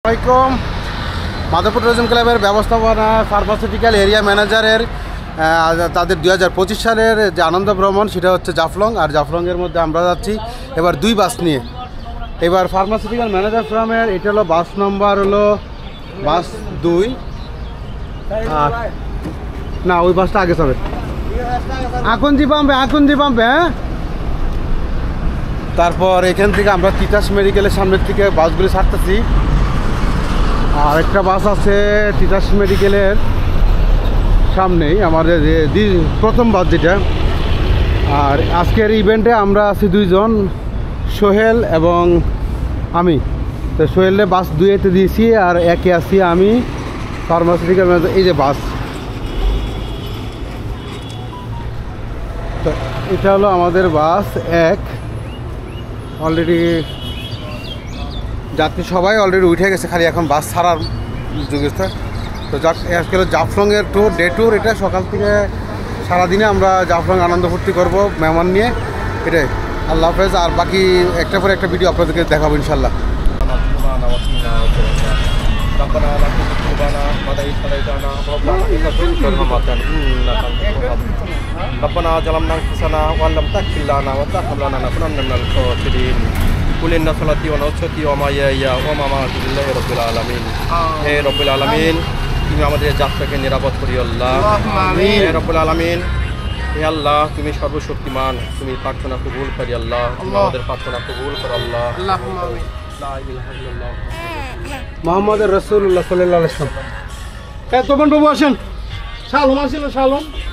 আসসালামাইকুম। মাধবপুর ট্যুরিজম ক্লাবের ব্যবস্থাপনা ফার্মাসিউটিক্যাল এরিয়া ম্যানেজারের তাদের 2025 সালের যে আনন্দ ভ্রমণ সেটা হচ্ছে জাফলং। আর জাফলংয়ের মধ্যে আমরা যাচ্ছি এবার 2 বাস নিয়ে। এবার ফার্মাসিউটিক্যাল ম্যানেজার ফ্রামের এটা হলো বাস নাম্বার হলো বাস 2। আর না, ওই বাসটা আগে যাবে আকন্দি পাম্পে হ্যাঁ। তারপর এখান থেকে আমরা তিতাস মেডিকেলের সামনের থেকে বাসগুলি ছাড়তেছি। আর একটা বাস আছে তিতাস মেডিকেলের সামনেই আমাদের যে প্রথম বাস যেটা। আর আজকের ইভেন্টে আমরা আছি 2 জন, সোহেল এবং আমি। তো সোহেলে বাস 2-তে দিয়েছি আর 1-এ আছি আমি ফার্মাসিউটিক্যাল ম্যানেজার। এই যে বাস, তো এটা হলো আমাদের বাস 1। অলরেডি যাত্রী সবাই অলরেডি উঠে গেছে, খালি এখন বাস ছাড়ার যুগ। তো আজকে জাফলংয়ের ট্যুর, ডে ট্যুর। এটা সকাল থেকে সারাদিনে আমরা জাফলং আনন্দ ফুর্তি করবো মেহমান নিয়ে, এটাই। আল্লাহ হাফেজ। আর বাকি একটা পরে একটা ভিডিও আপনাদেরকে দেখাবো ইনশাল্লাহ। ربنا ظلمنا انفسنا وان لم تغفر لنا وترحمنا لنكونن من الخاسرين قل ان صلاتي ونسكي ومحياي ومماتي لله رب العالمين হে রব্বুল আলামিন, তুমি আমাদের যাত্রাকে নিরাপদ করিও আল্লাহ। হে রব্বুল আলামিন, হে আল্লাহ, তুমি সর্বশক্তিমান, তুমি প্রার্থনা কবুল করি আল্লাহ। তুমি আমাদের প্রার্থনা কবুল করো আল্লাহ। আল্লাহুম্মা আমিন। লা ইলাহা ইল্লাল্লাহ মুহাম্মদ রাসূলুল্লাহ সাল্লাল্লাহু আলাইহি ওয়াসাল্লাম। তোমার বাবু আসেন, শালম আসেন, শালম।